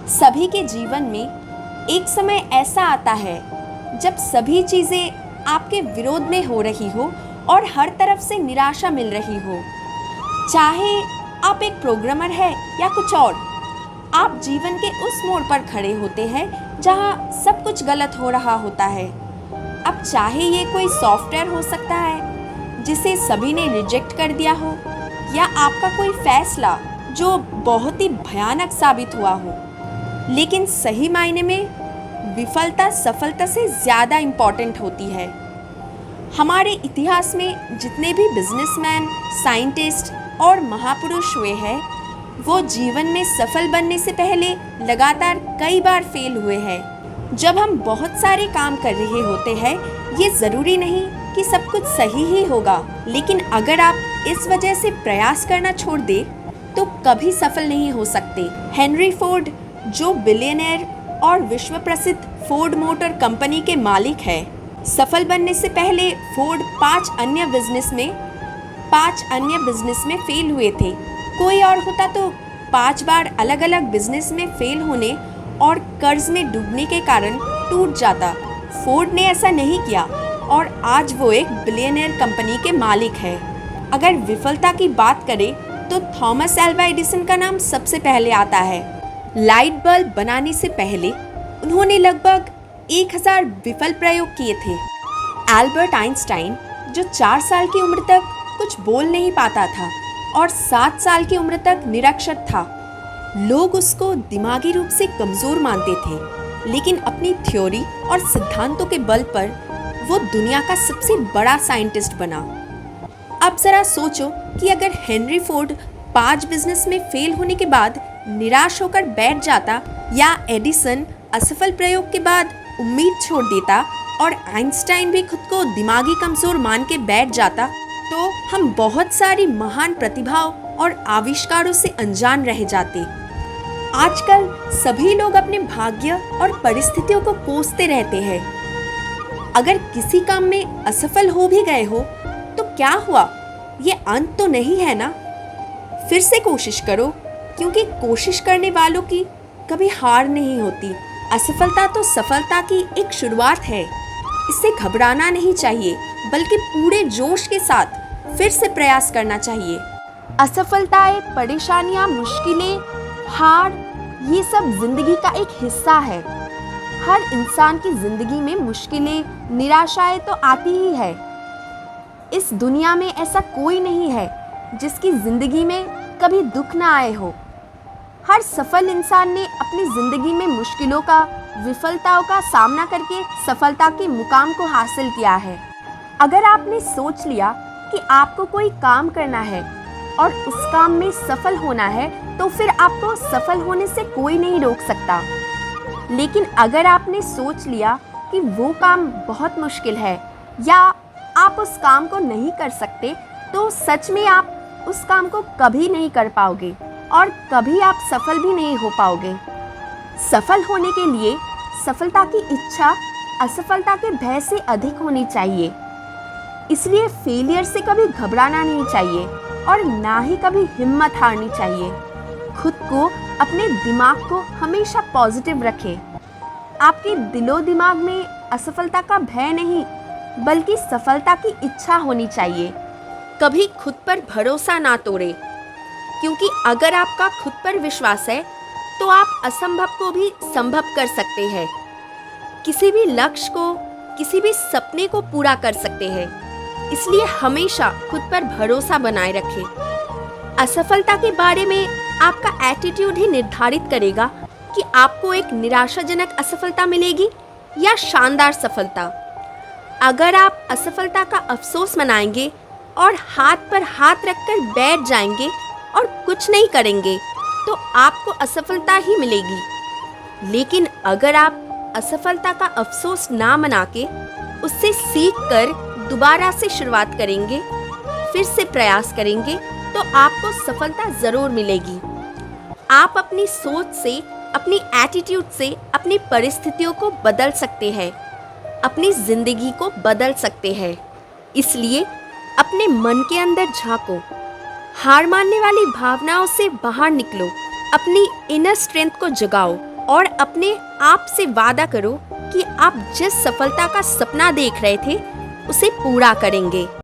सभी के जीवन में एक समय ऐसा आता है जब सभी चीज़ें आपके विरोध में हो रही हो और हर तरफ से निराशा मिल रही हो। चाहे आप एक प्रोग्रामर है या कुछ और, आप जीवन के उस मोड़ पर खड़े होते हैं जहां सब कुछ गलत हो रहा होता है। अब चाहे ये कोई सॉफ्टवेयर हो सकता है जिसे सभी ने रिजेक्ट कर दिया हो, या आपका कोई फैसला जो बहुत ही भयानक साबित हुआ हो, लेकिन सही मायने में विफलता सफलता से ज़्यादा इम्पॉर्टेंट होती है। हमारे इतिहास में जितने भी बिजनेसमैन, साइंटिस्ट और महापुरुष हुए हैं, वो जीवन में सफल बनने से पहले लगातार कई बार फेल हुए हैं। जब हम बहुत सारे काम कर रहे होते हैं, ये ज़रूरी नहीं कि सब कुछ सही ही होगा, लेकिन अगर आप इस वजह से प्रयास करना छोड़ दे तो कभी सफल नहीं हो सकते। हेनरी फोर्ड, जो बिलियनर और विश्व प्रसिद्ध फोर्ड मोटर कंपनी के मालिक है, सफल बनने से पहले फोर्ड 5 अन्य बिजनेस में फेल हुए थे। कोई और होता तो 5 बार अलग अलग बिजनेस में फेल होने और कर्ज में डूबने के कारण टूट जाता। फोर्ड ने ऐसा नहीं किया और आज वो एक बिलियनर कंपनी के मालिक है। अगर विफलता की बात करें तो थॉमस एल्वा एडिसन का नाम सबसे पहले आता है। लाइट बल्ब बनाने से पहले उन्होंने लगभग 1000 विफल प्रयोग किए थे। एल्बर्ट आइंस्टाइन, जो 4 साल की उम्र तक कुछ बोल नहीं पाता था और 7 साल की उम्र तक निरक्षर था, लोग उसको दिमागी रूप से कमज़ोर मानते थे, लेकिन अपनी थ्योरी और सिद्धांतों के बल पर वो दुनिया का सबसे बड़ा साइंटिस्ट बना। अब ज़रा सोचो कि अगर हेनरी फोर्ड 5 बिजनेस में फेल होने के बाद निराश होकर बैठ जाता, या एडिसन असफल प्रयोग के बाद उम्मीद छोड़ देता और आइंस्टाइन भी खुद को दिमागी कमजोर मान के बैठ जाता, तो हम बहुत सारी महान प्रतिभाओं और आविष्कारों से अनजान रह जाते। आजकल सभी लोग अपने भाग्य और परिस्थितियों को कोसते रहते हैं। अगर किसी काम में असफल हो भी गए हो तो क्या हुआ, ये अंत तो नहीं है ना। फिर से कोशिश करो, क्योंकि कोशिश करने वालों की कभी हार नहीं होती। असफलता तो सफलता की एक शुरुआत है। इससे घबराना नहीं चाहिए, बल्कि पूरे जोश के साथ फिर से प्रयास करना चाहिए। असफलताएं, परेशानियां, मुश्किलें, हार, ये सब जिंदगी का एक हिस्सा है। हर इंसान की जिंदगी में मुश्किलें, निराशाएं तो आती ही है। इस दुनिया में ऐसा कोई नहीं है जिसकी जिंदगी में कभी दुख ना आए हो। हर सफल इंसान ने अपनी जिंदगी में मुश्किलों का, विफलताओं का सामना करके सफलता के मुकाम को हासिल किया है। अगर आपने सोच लिया कि आपको कोई काम करना है और उस काम में सफल होना है, तो फिर आपको सफल होने से कोई नहीं रोक सकता। लेकिन अगर आपने सोच लिया कि वो काम बहुत मुश्किल है या आप उस काम को नहीं कर सकते, तो सच में आप उस काम को कभी नहीं कर पाओगे और कभी आप सफल भी नहीं हो पाओगे। सफल होने के लिए सफलता की इच्छा असफलता के भय से अधिक होनी चाहिए। इसलिए फेलियर से कभी घबराना नहीं चाहिए और ना ही कभी हिम्मत हारनी चाहिए। खुद को, अपने दिमाग को हमेशा पॉजिटिव रखें। आपके दिलो दिमाग में असफलता का भय नहीं, बल्कि सफलता की इच्छा होनी चाहिए। कभी खुद पर भरोसा ना तोड़ें, क्योंकि अगर आपका खुद पर विश्वास है तो आप असंभव को भी संभव कर सकते हैं। किसी भी लक्ष्य को, किसी भी सपने को पूरा कर सकते हैं। इसलिए हमेशा खुद पर भरोसा बनाए रखें। असफलता के बारे में आपका एटीट्यूड ही निर्धारित करेगा कि आपको एक निराशाजनक असफलता मिलेगी या शानदार सफलता। अगर आप असफलता का अफसोस मनाएंगे और हाथ पर हाथ रखकर बैठ जाएंगे और कुछ नहीं करेंगे, तो आपको असफलता ही मिलेगी। लेकिन अगर आप असफलता का अफसोस ना मना के उससे सीख कर दोबारा से शुरुआत करेंगे, फिर से प्रयास करेंगे, तो आपको सफलता ज़रूर मिलेगी। आप अपनी सोच से, अपनी एटीट्यूड से अपनी परिस्थितियों को बदल सकते हैं, अपनी ज़िंदगी को बदल सकते हैं। इसलिए अपने मन के अंदर झांको, हार मानने वाली भावनाओं से बाहर निकलो, अपनी इनर स्ट्रेंथ को जगाओ और अपने आप से वादा करो कि आप जिस सफलता का सपना देख रहे थे उसे पूरा करेंगे।